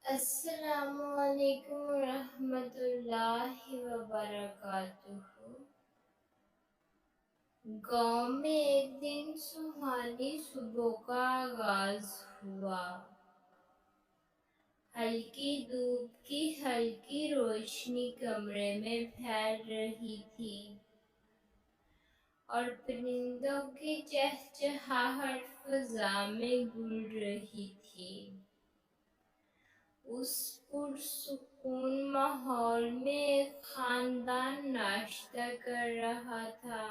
السلام علیکم ورحمۃ اللہ وبرکاتہ۔ گاؤں میں ایک دن سہانی صبح کا آغاز ہوا۔ ہلکی دھوپ کی ہلکی روشنی کمرے میں پھیل رہی تھی اور پرندوں کی چہچہاہٹ فضا میں گل رہی تھی۔ اس پرسکون ماحول میں ایک خاندان ناشتہ کر رہا تھا،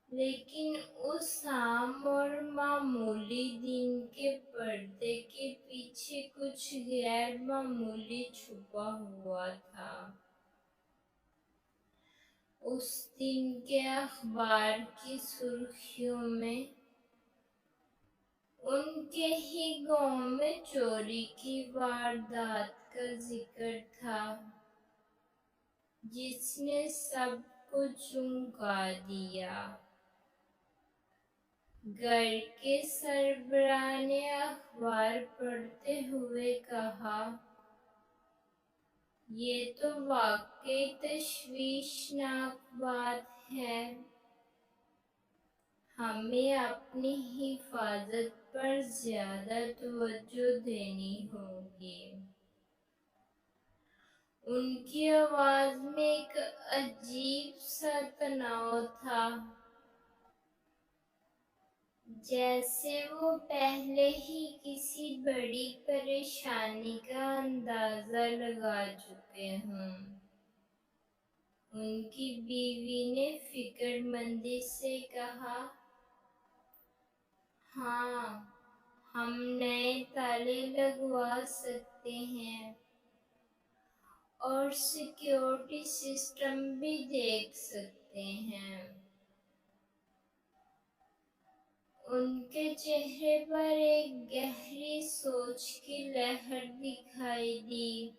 لیکن اس عام اور معمولی دن کے پردے کے پیچھے کچھ غیر معمولی چھپا ہوا تھا۔ اس دن کے اخبار کی سرخیوں میں ان کے ہی گاؤں میں چوری کی واردات کا ذکر تھا، جس نے سب کو چونکا دیا۔ گھر کے سربراہ نے اخبار پڑھتے ہوئے کہا، یہ تو واقعی تشویشناک بات ہے۔ ہمیں اپنی حفاظت پر زیادہ توجہ دینی ہوگی۔ ان کی آواز میں ایک عجیب سا تناؤ تھا، جیسے وہ پہلے ہی کسی بڑی پریشانی کا اندازہ لگا چکے ہوں۔ ان کی بیوی نے فکر مندی سے کہا، ہاں، ہم نئے تالے لگوا سکتے ہیں اور سیکیورٹی سسٹم بھی دیکھ سکتے ہیں۔ ان کے چہرے پر ایک گہری سوچ کی لہر دکھائی دی،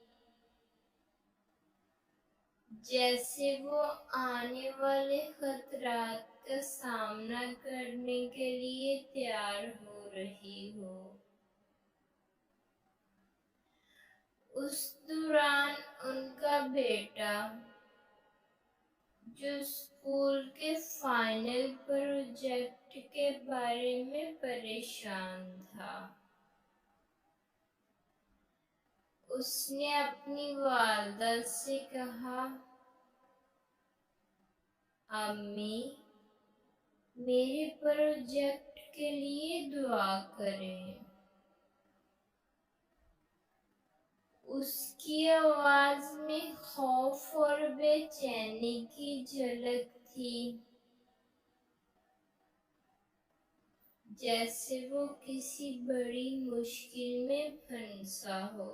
جیسے وہ آنے والے خطرات کا سامنا کرنے کے لیے تیار ہو رہی ہو۔ اس دوران ان کا بیٹا، جو اسکول کے فائنل پروجیکٹ کے بارے میں پریشان تھا، اس نے اپنی والدہ سے کہا، امی، میرے پروجیکٹ کے لیے دعا کریں۔ اس کی آواز میں خوف اور بے چینی کی جھلک تھی، جیسے وہ کسی بڑی مشکل میں پھنسا ہو،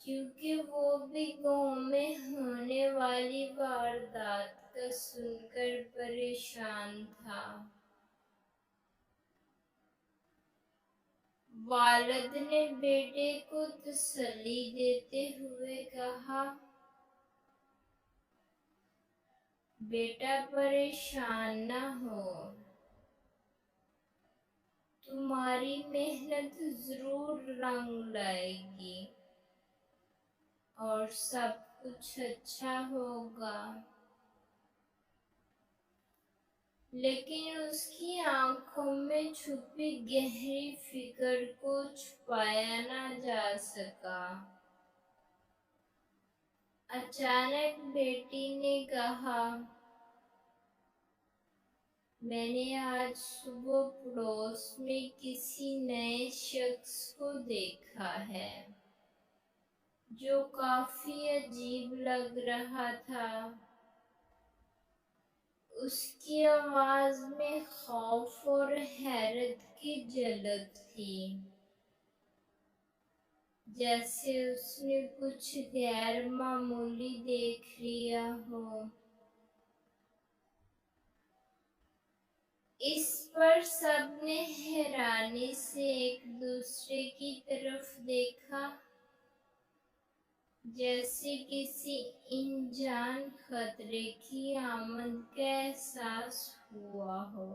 کیونکہ وہ بھی گاؤں میں ہونے والی واردات کا سن کر پریشان تھا۔ والد نے بیٹے کو تسلی دیتے ہوئے کہا، بیٹا پریشان نہ ہو، تمہاری محنت ضرور رنگ لائے گی اور سب کچھ اچھا ہوگا۔ لیکن اس کی آنکھوں میں چھپی گہری فکر کو چھپایا نہ جا سکا۔ اچانک بیٹی نے کہا، میں نے آج صبح پڑوس میں کسی نئے شخص کو دیکھا ہے، جو کافی عجیب لگ رہا تھا۔ اس کی آواز میں خوف اور حیرت کی جھلک تھی، جیسے اس نے کچھ غیر معمولی دیکھ لیا ہو۔ اس پر سب نے حیرانی سے ایک دوسرے کی طرف دیکھا، جیسے کسی انجان خطرے کی آمد کا احساس ہوا ہو۔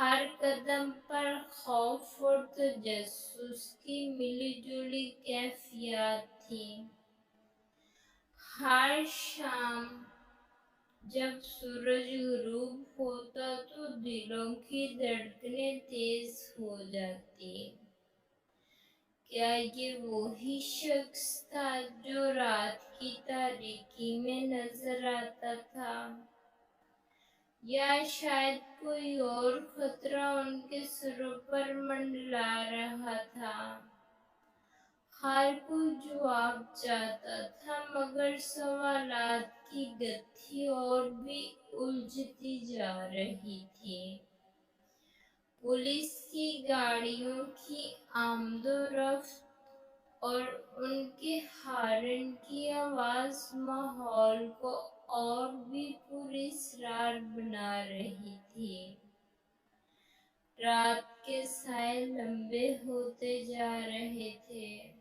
ہر قدم پر خوف اور تجسس کی ملی جلی کیفیات تھی۔ ہر شام جب سورج غروب ہوتا تو دلوں کی دھڑکنیں تیز ہو جاتی۔ کیا یہ وہی شخص تھا جو رات کی تاریکی میں نظر آتا تھا؟ یا شاید کوئی اور خطرہ ان کے سروں پر منڈلا رہا تھا؟ ہر کوئی جواب چاہتا تھا، مگر سوالات کی گتھی اور بھی الجھتی جا رہی تھی۔ پولیس کی گاڑیوں کی آمد و رفت اور ان کے ہارن کی آواز ماحول کو اور بھی پراسرار بنا رہی تھی۔ رات کے سائے لمبے ہوتے جا رہے تھے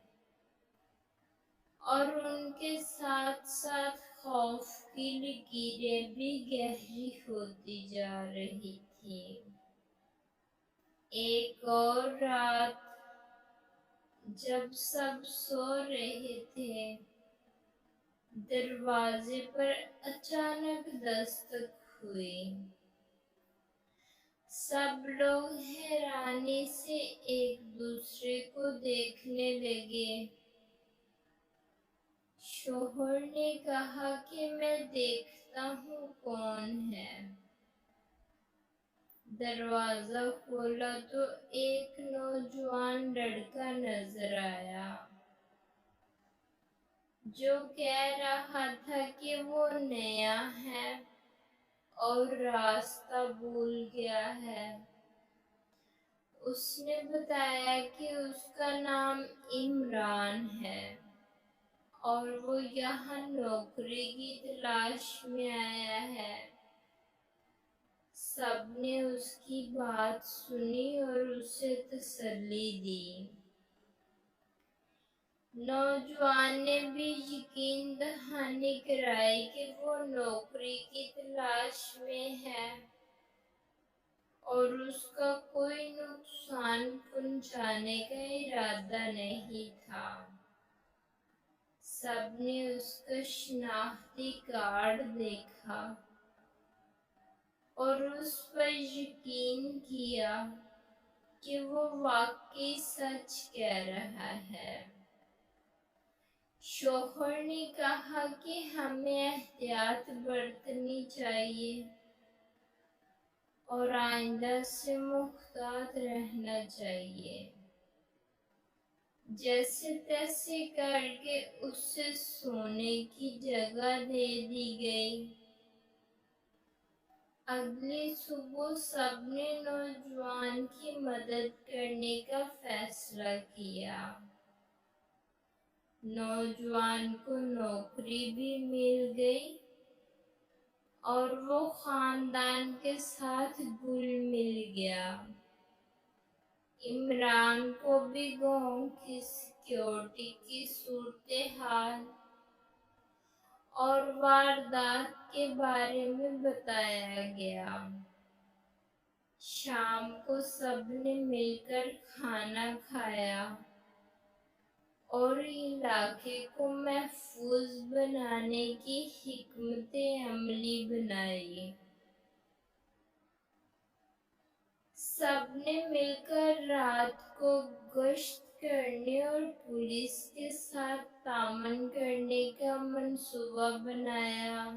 اور ان کے ساتھ ساتھ خوف کی لکیریں بھی گہری ہوتی جا رہی تھیں۔ ایک اور رات جب سب سو رہے تھے، دروازے پر اچانک دستک ہوئی۔ سب لوگ حیرانی سے ایک دوسرے کو دیکھنے لگے۔ شوہر نے کہا کہ میں دیکھتا ہوں کون ہے۔ دروازہ کھولا تو ایک نوجوان لڑکا نظر آیا، جو کہہ رہا تھا کہ وہ نیا ہے اور راستہ بھول گیا ہے۔ اس نے بتایا کہ اس کا نام عمران ہے اور وہ یہاں نوکری کی تلاش میں آیا ہے۔ سب نے اس کی بات سنی اور اسے تسلی دی۔ نوجوان نے بھی یقین دہانی کرائی کہ وہ نوکری کی تلاش میں ہے اور اس کا کوئی نقصان پہنچانے کا ارادہ نہیں تھا۔ سب نے اس کا شناختی کارڈ دیکھا اور اس پر یقین کیا کہ وہ واقعی سچ کہہ رہا ہے۔ شوہر نے کہا کہ ہمیں احتیاط برتنی چاہیے اور آئندہ سے محتاط رہنا چاہیے۔ جیسے تیسے کر کے اسے سونے کی جگہ دے دی گئی۔ اگلی صبح سب نے نوجوان کی مدد کرنے کا فیصلہ کیا۔ نوجوان کو نوکری بھی مل گئی اور وہ خاندان کے ساتھ گل مل گیا۔ عمران کو بھی گاؤں کی سیکیورٹی کی صورتحال اور واردات کے بارے میں بتایا گیا۔ شام کو سب نے مل کر کھانا کھایا اور علاقے کو محفوظ بنانے کی حکمت عملی بنائی۔ سب نے مل کر رات کو گشت کرنے اور پولیس کے ساتھ تعاون کرنے کا منصوبہ بنایا۔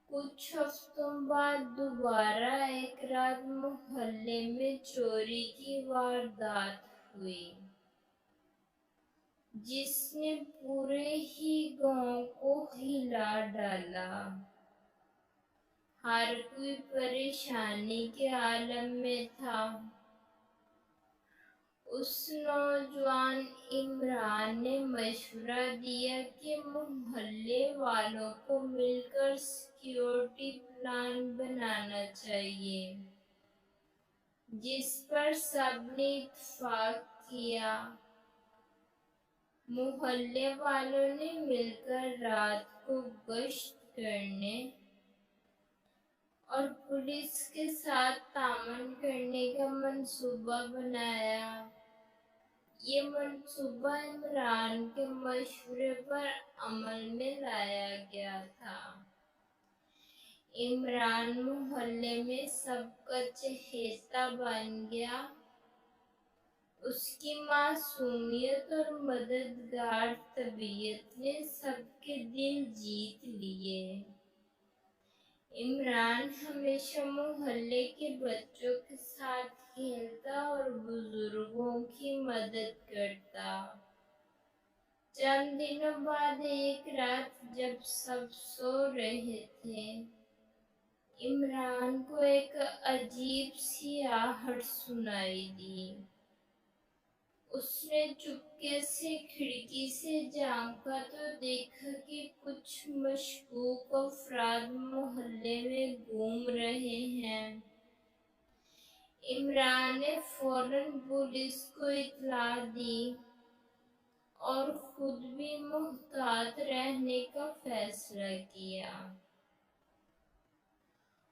کچھ ہفتوں بعد دوبارہ ایک رات محلے میں چوری کی واردات ہوئی، جس نے پورے ہی گاؤں کو ہلا ڈالا۔ ہر کوئی پریشانی کے عالم میں تھا۔ اس نوجوان عمران نے مشورہ دیا کہ محلے والوں کو مل کر سیکیورٹی پلان بنانا چاہیے، جس پر سب نے اتفاق کیا۔ محلے والوں نے مل کر رات کو گشت کرنے اور پولیس کے ساتھ تعاون کرنے کا منصوبہ بنایا۔ یہ منصوبہ عمران کے مشورے پر عمل میں لایا گیا تھا۔ عمران محلے میں سب کا چہیتا بن گیا۔ اس کی معصومیت اور مددگار طبیعت نے سب کے دل جیت لیے۔ عمران ہمیشہ محلے کے بچوں کے ساتھ کھیلتا اور بزرگوں کی مدد کرتا۔ چند دنوں بعد ایک رات جب سب سو رہے تھے، عمران کو ایک عجیب سی آہٹ سنائی دی۔ اس نے چپکے سے کھڑکی سے جھانکا تو دیکھا کہ کچھ مشکوک افراد محلے میں گھوم رہے ہیں۔ عمران نے فوراً پولیس کو اطلاع دی اور خود بھی محتاط رہنے کا فیصلہ کیا۔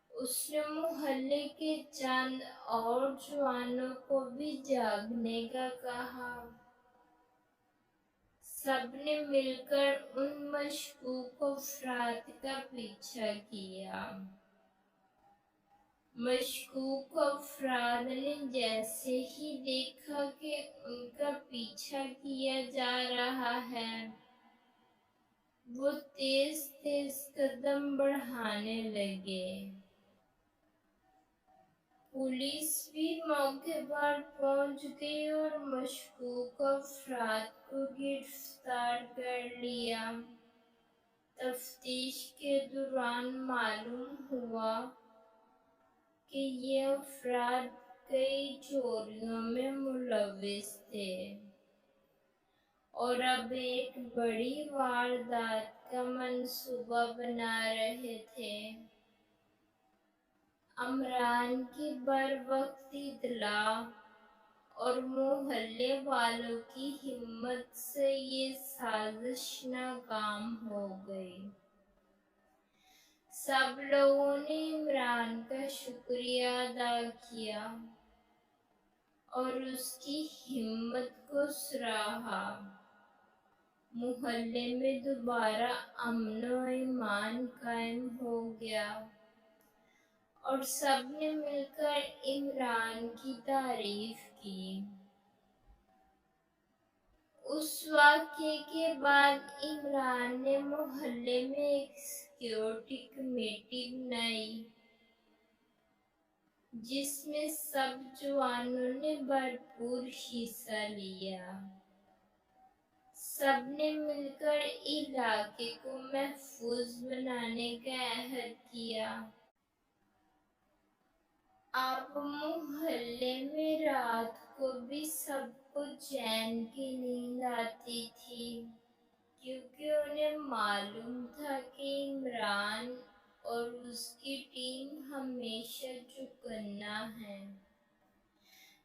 اس نے محلے کے چند اور جوانوں کو بھی جاگنے کا کہا۔ سب نے مل کر ان مشکوک افراد کا پیچھا کیا۔ مشکوک افراد نے جیسے ہی دیکھا کہ ان کا پیچھا کیا جا رہا ہے، وہ تیز تیز قدم بڑھانے لگے۔ پولیس بھی موقع پر پہنچ گئی اور مشکوک افراد کو گرفتار کر لیا۔ تفتیش کے دوران معلوم ہوا کہ یہ افراد کئی چوریوں میں ملوث تھے اور اب ایک بڑی واردات کا منصوبہ بنا رہے تھے۔ عمران کی بروقت اطلاع اور محلے والوں کی ہمت سے یہ سازش ناکام ہو گئی۔ سب لوگوں نے عمران کا شکریہ ادا کیا اور اس کی ہمت کو سراہا۔ محلے میں دوبارہ امن و ایمان قائم ہو گیا اور سب نے مل کر عمران کی تعریف کی۔ اس واقعے کے بعد عمران نے محلے میں ایک سیکیورٹی کمیٹی بنائی جس میں سب جوانوں نے بھرپور حصہ لیا۔ سب نے مل کر علاقے کو محفوظ بنانے کا عہد کیا۔ اب محلے میں رات کو بھی سب کو چین کی نیند آتی تھی، کیونکہ انہیں معلوم تھا کہ عمران اور اس کی ٹیم ہمیشہ چوکنا ہے۔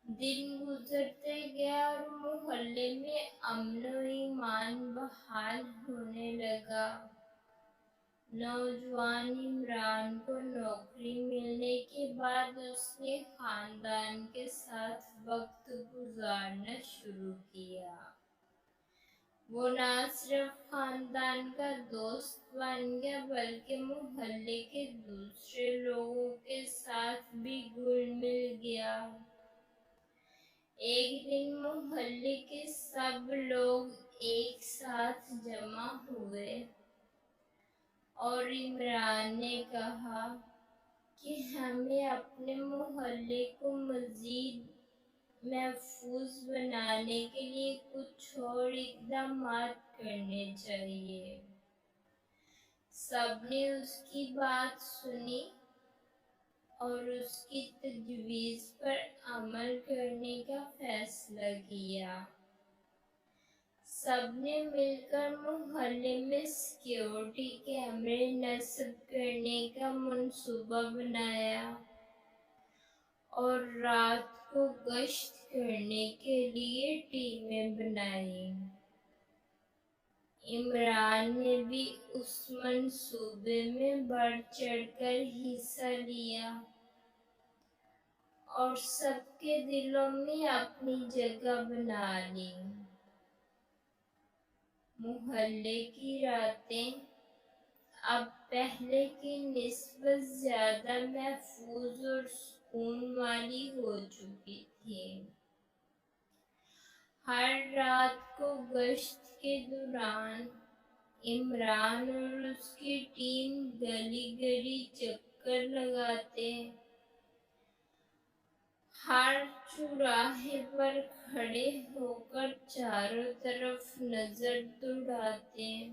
دن گزرتے گیا اور محلے میں امن و ایمان بحال ہونے لگا۔ نوجوان عمران کو نوکری ملنے کے بعد اس نے خاندان کے ساتھ وقت گزارنا شروع کیا۔ وہ نہ صرف خاندان کا دوست بن گیا بلکہ محلے کے دوسرے لوگوں کے ساتھ بھی گھل مل گیا۔ ایک دن محلے کے سب لوگ ایک ساتھ جمع ہوئے اور عمران نے کہا کہ ہمیں اپنے محلے کو مزید محفوظ بنانے کے لیے کچھ اور اقدامات کرنے چاہیے۔ سب نے اس کی بات سنی اور اس کی تجویز پر عمل کرنے کا فیصلہ کیا۔ سب نے مل کر محلے میں سیکیورٹی کیمرے نصب کرنے کا منصوبہ بنایا اور رات کو گشت کرنے کے لیے ٹیمیں بنائیں۔ عمران نے بھی اس منصوبے میں بڑھ چڑھ کر حصہ لیا اور سب کے دلوں میں اپنی جگہ بنا لی۔ محلے کی راتیں اب پہلے کی نسبت زیادہ محفوظ اور سکون والی ہو چکی تھی۔ ہر رات کو گشت کے دوران عمران اور اس کی ٹیم گلی گلی چکر لگاتے، ہر چوراہے پر کھڑے ہو کر چاروں طرف نظر دوڑاتے۔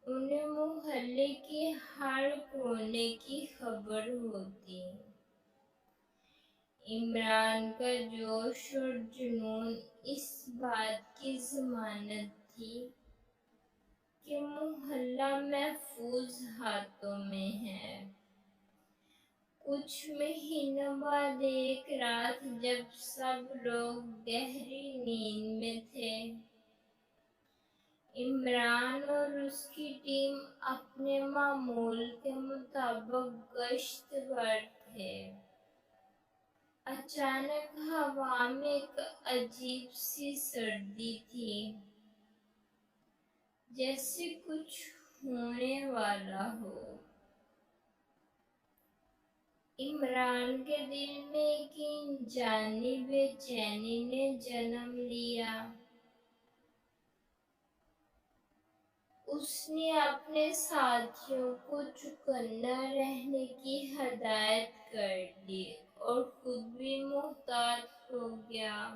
انہیں محلے کے ہر کونے کی خبر ہوتی۔ عمران کا جوش اور جنون اس بات کی ضمانت تھی کہ محلہ محفوظ ہاتھوں میں ہے۔ کچھ مہینوں بعد ایک رات جب سب لوگ گہری نیند میں تھے، عمران اور اس کی ٹیم اپنے معمول کے مطابق گشت پر تھے۔ اچانک ہوا میں ایک عجیب سی سردی تھی، جیسے کچھ ہونے والا ہو۔ عمران کے دل میں ایک انجانی بے چینی نے جنم لیا۔ اس نے اپنے ساتھیوں کو چوکنا رہنے کی ہدایت کر دی اور خود بھی محتاط ہو گیا۔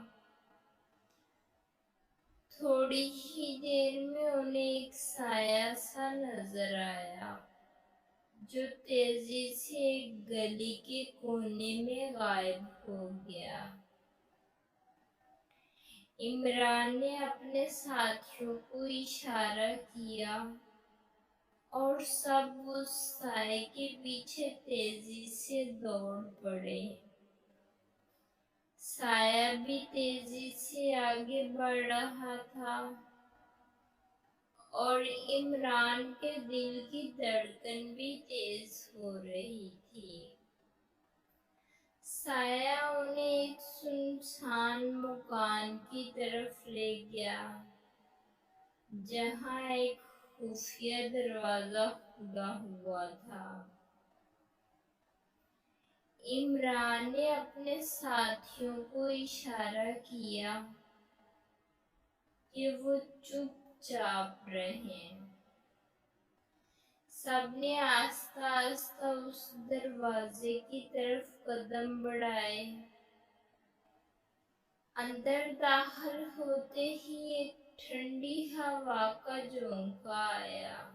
تھوڑی ہی دیر میں انہیں ایک سایہ سا نظر آیا جو تیزی سے ایک گلی کے کونے میں غائب ہو گیا۔ عمران نے اپنے ساتھیوں کو اشارہ کیا اور سب اس سائے کے پیچھے تیزی سے دوڑ پڑے۔ سایہ بھی تیزی سے آگے بڑھ رہا تھا اور عمران کے دل کی دھڑکن بھی تیز ہو رہی تھی۔ سایہ انہیں ایک سنسان مکان کی طرف لے گیا جہاں ایک خفیہ دروازہ کھلا ہوا تھا۔ عمران نے اپنے ساتھیوں کو اشارہ کیا کہ وہ چپ چاپ رہیں۔ سب نے آہستہ آہستہ اس دروازے کی طرف قدم بڑھائے۔ اندر داخل ہوتے ہی ایک ٹھنڈی ہوا کا جھونکا آیا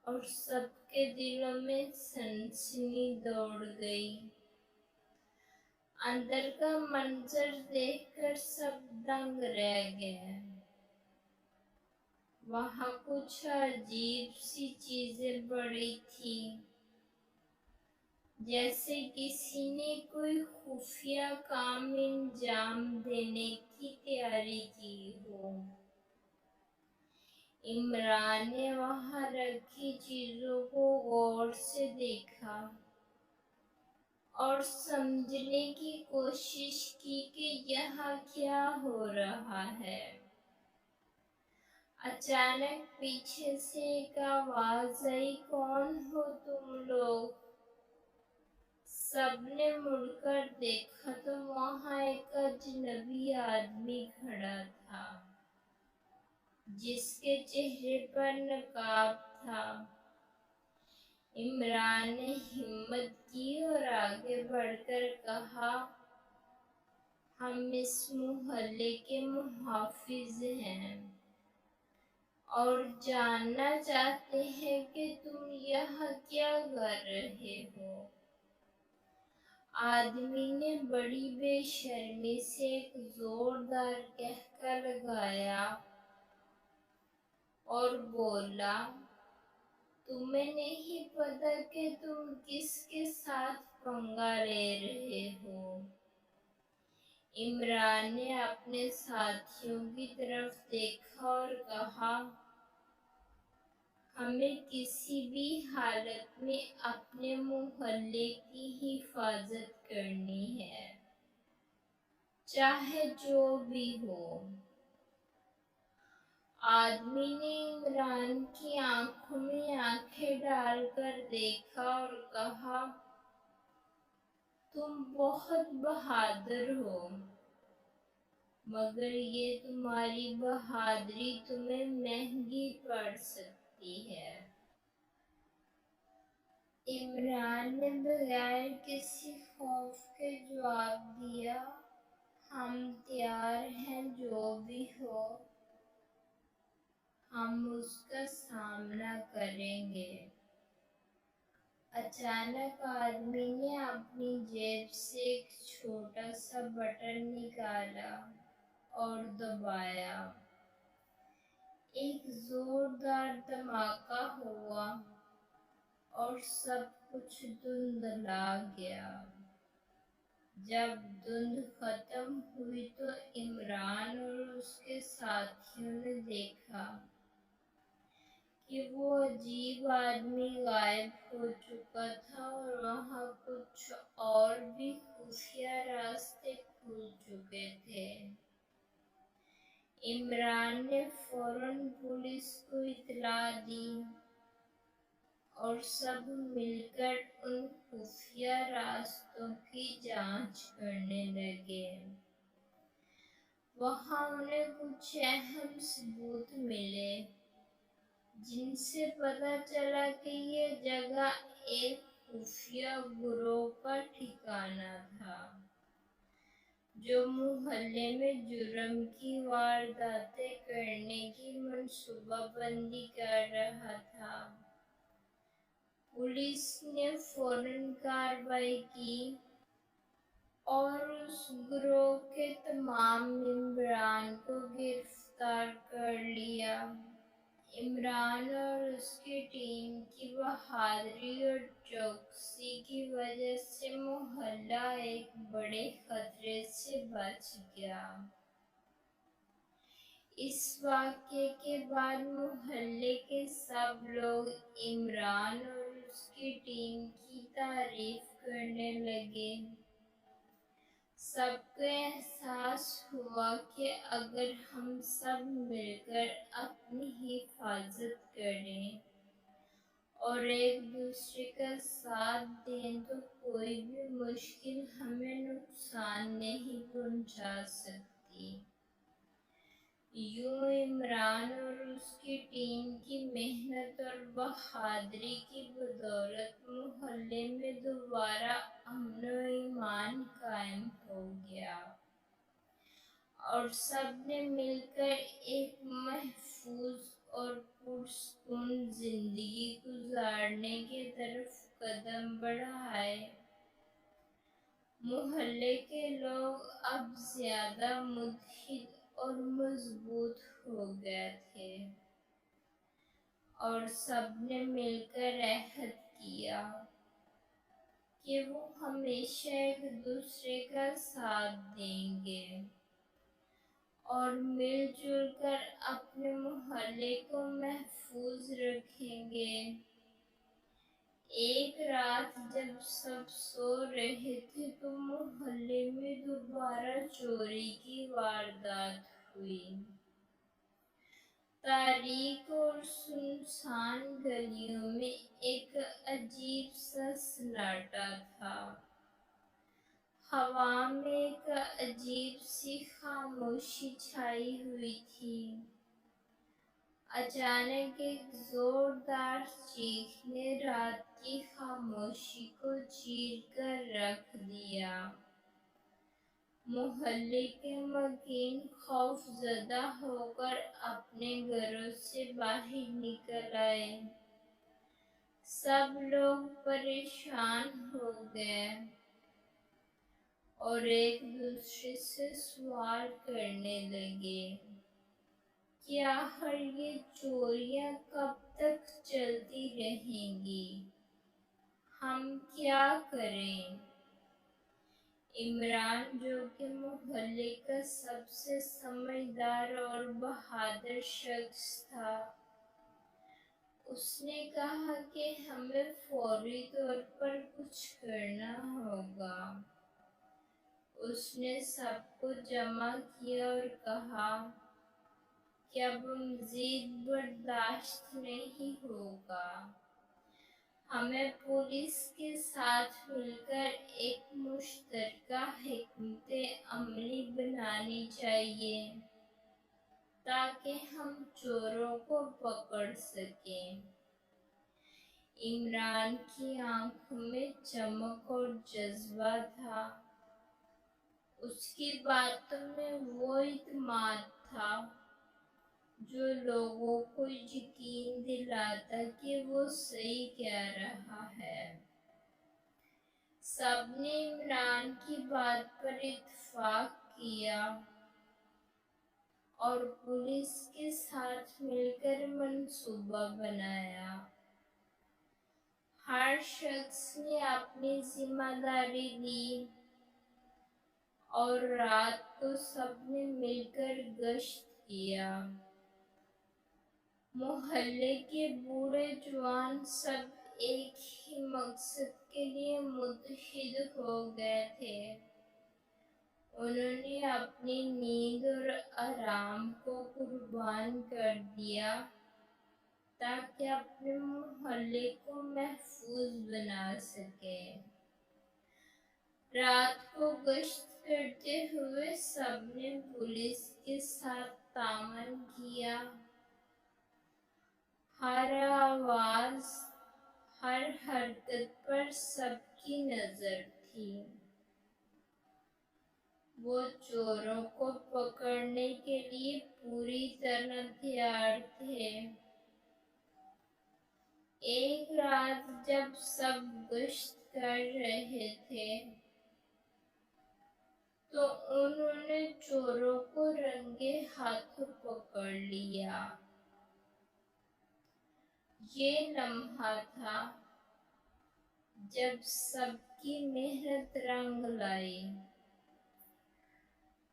اور سب کے دلوں میں سنسنی دوڑ گئی۔ اندر کا منظر دیکھ کر سب دنگ رہ گئے۔ وہاں کچھ عجیب سی چیزیں پڑی تھیں، جیسے کسی نے کوئی خفیہ کام انجام دینے کی تیاری کی ہو۔ عمران نے وہاں رکھی چیزوں کو غور سے دیکھا اور سمجھنے کی کوشش کی کہ یہاں کیا ہو رہا ہے۔ اچانک پیچھے سے ایک آواز آئی، "کون ہو تم لوگ؟" سب نے مڑ کر دیکھا تو وہاں ایک اجنبی آدمی کھڑا تھا جس کے چہرے پر نقاب تھا۔ عمران نے ہمت کی اور آگے بڑھ کر کہا، "ہم اس محلے کے محافظ ہیں اور جاننا چاہتے ہیں کہ تم یہاں کیا کر رہے ہو۔" آدمی نے بڑی بے شرمی سے ایک زوردار قہقہ لگایا اور بولا، "تمہیں نہیں پتا کہ تم کس کے ساتھ پنگا لے رہے ہو؟" عمران نے اپنے ساتھیوں کی طرف دیکھا اور کہا، ہمیں کسی بھی حالت میں اپنے محلے کی حفاظت کرنی ہے، چاہے جو بھی ہو۔ آدمی نے عمران کی آنکھوں میں آنکھیں ڈال کر دیکھا اور کہا، تم بہت بہادر ہو، مگر یہ تمہاری بہادری تمہیں مہنگی پڑ سکتی ہے۔ عمران نے بغیر کسی خوف کے جواب دیا، ہم تیار ہیں، جو بھی ہو ہم اس کا سامنا کریں گے۔ اچانک آدمی نے اپنی جیب سے ایک چھوٹا سا بٹن نکالا اور دبایا۔ ایک زوردار دھماکہ ہوا اور سب کچھ دھندلا گیا۔ جب دھند ختم ہوئی تو عمران اور اس کے ساتھیوں نے دیکھا کہ وہ عجیب آدمی غائب ہو چکا تھا اور وہاں کچھ اور بھی خفیہ راستے کھل چکے تھے۔ عمران نے فوراً پولیس کو اطلاع دی اور سب مل کر ان خفیہ راستوں کی جانچ کرنے لگے۔ وہاں انہیں کچھ اہم ثبوت ملے، جن سے پتہ چلا کہ یہ جگہ ایک خفیہ گروہ کا ٹھکانہ تھا، جو محلے میں جرم کی وارداتیں کرنے کی منصوبہ بندی کر رہا تھا۔ پولیس نے فوراً کارروائی کی اور اس گروہ کے تمام ممبران کو گرفتار کر لیا۔ عمران اور اس کی ٹیم کی بہادری اور چوکسی کی وجہ سے محلہ ایک بڑے خطرے سے بچ گیا۔ اس واقعے کے بعد محلے کے سب لوگ عمران اور اس کی ٹیم کی تعریف کرنے لگے۔ سب کو احساس ہوا کہ اگر ہم سب مل کر اپنی حفاظت کریں اور ایک دوسرے کا ساتھ دیں تو کوئی بھی مشکل ہمیں نقصان نہیں پہنچا سکتی۔ یوں عمران اور اس کی ٹیم کی محنت اور بہادری کی بدولت محلے میں دوبارہ امن و ایمان قائم ہو گیا اور سب نے مل کر ایک محفوظ اور پرسکون زندگی گزارنے کی طرف قدم بڑھائے۔ محلے کے لوگ اب زیادہ متحد اور مضبوط ہو گئے تھے اور سب نے مل کر عہد کیا کہ وہ ہمیشہ ایک دوسرے کا ساتھ دیں گے اور مل جل کر اپنے محلے کو محفوظ رکھیں گے۔ ایک رات جب سب سو رہے تھے تو محلے میں دوبارہ چوری کی واردات ہوئی۔ تاریک اور سنسان گلیوں میں ایک عجیب سا سناٹا تھا۔ ہوا میں ایک عجیب سی خاموشی چھائی ہوئی تھی۔ اچانک ایک زوردار چیخ نے رات کی خاموشی کو چیر کر رکھ دیا۔ محلے کے مکین خوف زدہ ہو کر اپنے گھروں سے باہر نکل آئے۔ سب لوگ پریشان ہو گئے اور ایک دوسرے سے سوال کرنے لگے، کیا یہ چوریاں کب تک چلتی رہیں گی؟ ہم کیا کریں؟ عمران جو کہ محلے کا سب سے سمجھدار اور بہادر شخص تھا، اس نے کہا کہ ہمیں فوری طور پر کچھ کرنا ہوگا۔ اس نے سب کو جمع کیا اور کہا کہ اب مزید برداشت نہیں ہوگا۔ ہمیں پولیس کے ساتھ مل کر ایک مشترکہ حکمت عملی بنانی چاہیے تاکہ ہم چوروں کو پکڑ سکیں۔ عمران کی آنکھوں میں چمک اور جذبہ تھا۔ اس کی باتوں میں وہ اعتماد تھا جو لوگوں کو یقین دلاتا کہ وہ صحیح کہہ رہا ہے۔ سب نے عمران کی بات پر اتفاق کیا اور پولیس کے ساتھ مل کر منصوبہ بنایا۔ ہر شخص نے اپنی ذمہ داری لی اور رات کو سب نے مل کر گشت کیا۔ محلے کے بوڑھے جوان سب ایک ہی مقصد کے لیے متحد ہو گئے تھے۔ انہوں نے اپنی نیند اور آرام کو قربان کر دیا تاکہ اپنے محلے کو محفوظ بنا سکیں۔ رات کو گشت کرتے ہوئے سب نے پولیس کے ساتھ تعاون کیا۔ ہر آواز، ہر حرکت پر سب کی نظر تھی۔ وہ چوروں کو پکڑنے کے لیے پوری طرح تیار تھے۔ ایک رات جب سب گشت کر رہے تھے تو انہوں نے چوروں کو رنگے ہاتھوں پکڑ لیا۔ یہ لمحہ تھا جب سب کی محنت رنگ لائی۔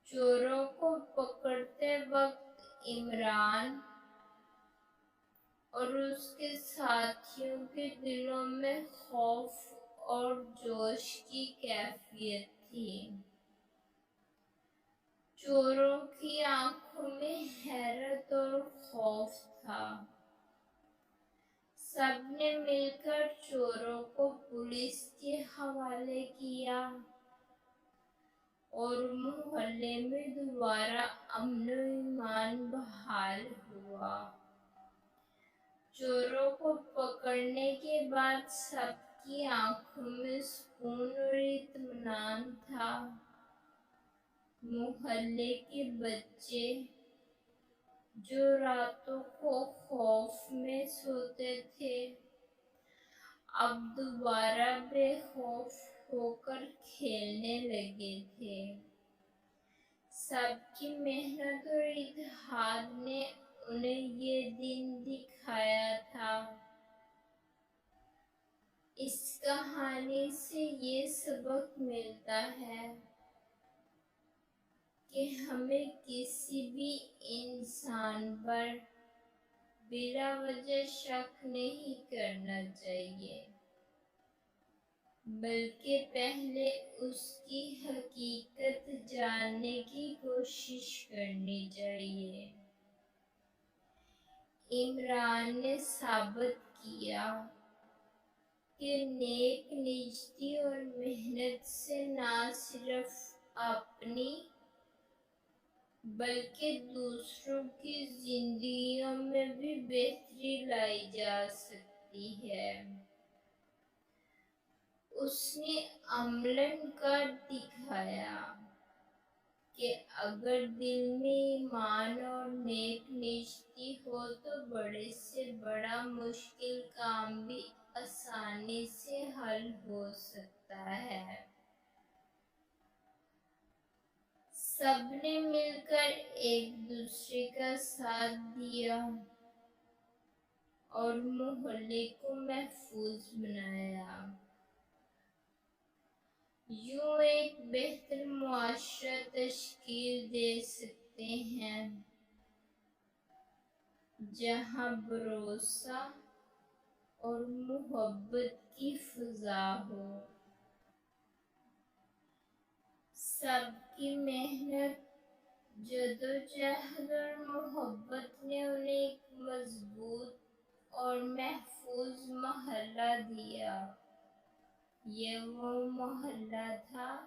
چوروں کو پکڑتے وقت عمران اور اس کے ساتھیوں کے دلوں میں خوف اور جوش کی کیفیت تھی۔ چوروں کی آنکھوں میں حیرت اور خوف تھا۔ سب نے مل کر چوروں کو پولیس کے حوالے کیا اور محلے میں دوبارہ امن و ایمان بحال ہوا۔ چوروں کو پکڑنے کے بعد سب کی آنکھوں میں سکون اور اطمینان تھا۔ محلے کے بچے جو راتوں کو خوف میں سوتے تھے، اب دوبارہ بے خوف ہو کر کھیلنے لگے تھے۔ سب کی محنت اور اتحاد نے انہیں یہ دن دکھایا تھا۔ اس کہانی سے یہ سبق ملتا ہے کہ ہمیں کسی بھی انسان پر بلا وجہ شک نہیں کرنا چاہیے، بلکہ پہلے اس کی حقیقت جاننے کی کوشش کرنی چاہیے۔ عمران نے ثابت کیا کہ نیک نیتی اور محنت سے نہ صرف اپنی بلکہ دوسروں کی زندگیوں میں بھی بہتری لائی جا سکتی ہے۔ اس نے عملاً کر دکھایا کہ اگر دل میں ایمان اور نیک نیتی ہو تو بڑے سے بڑا مشکل کام بھی آسانی سے حل ہو سکتا ہے۔ سب نے مل کر ایک دوسرے کا ساتھ دیا اور محلے کو محفوظ بنایا۔ یوں ایک بہتر معاشرہ تشکیل دے سکتے ہیں جہاں بھروسہ اور محبت کی فضا ہو۔ سب کی محنت، جدوجہد اور محبت نے انہیں ایک مضبوط اور محفوظ محلہ دیا۔ یہ وہ محلہ تھا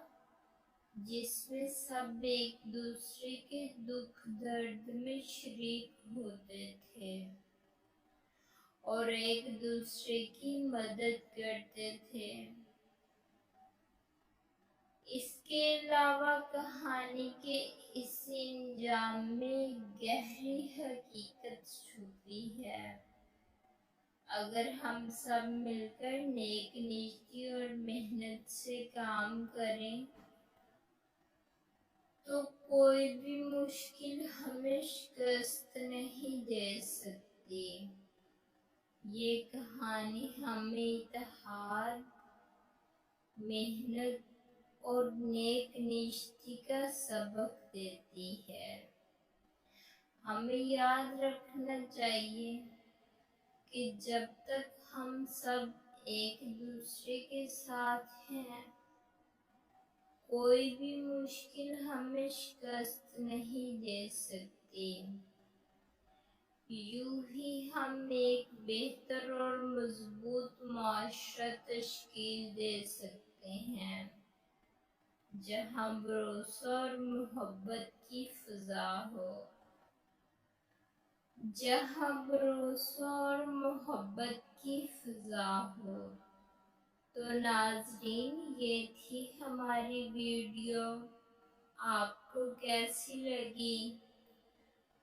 جس میں سب ایک دوسرے کے دکھ درد میں شریک ہوتے تھے اور ایک دوسرے کی مدد کرتے تھے۔ اس کے علاوہ کہانی کے اس انجام میں گہری حقیقت چھپی ہے۔ اگر ہم سب مل کر نیک نیتی اور محنت سے کام کریں تو کوئی بھی مشکل ہمیں شکست نہیں دے سکتی۔ یہ کہانی ہمیں اتحاد، محنت اور نیک نیتی کا سبق دیتی ہے۔ ہمیں یاد رکھنا چاہیے کہ جب تک ہم سب ایک دوسرے کے ساتھ ہیں، کوئی بھی مشکل ہمیں شکست نہیں دے سکتی۔ یوں ہی ہم ایک بہتر اور مضبوط معاشرہ تشکیل دے سکتے ہیں جہاں بھروسہ اور محبت کی فضا ہو۔ جہاں بھروسہ اور محبت کی فضا ہو۔ تو ناظرین، یہ تھی ہماری ویڈیو۔ آپ کو کیسی لگی؟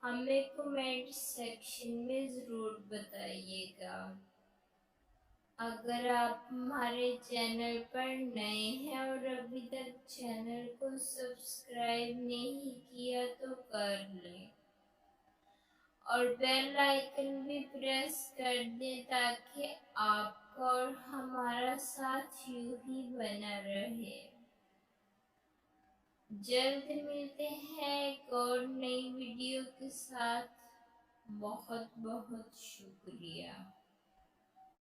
ہمیں کمنٹ سیکشن میں ضرور بتائیے گا۔ اگر آپ ہمارے چینل پر نئے ہیں اور ابھی تک چینل کو سبسکرائب نہیں کیا تو کر لیں اور بیل آئیکن بھی پریس کر دیں تاکہ آپ کا اور ہمارا ساتھ یوں ہی بنا رہے۔ جلد ملتے ہیں ایک اور نئی ویڈیو کے ساتھ۔ بہت بہت شکریہ۔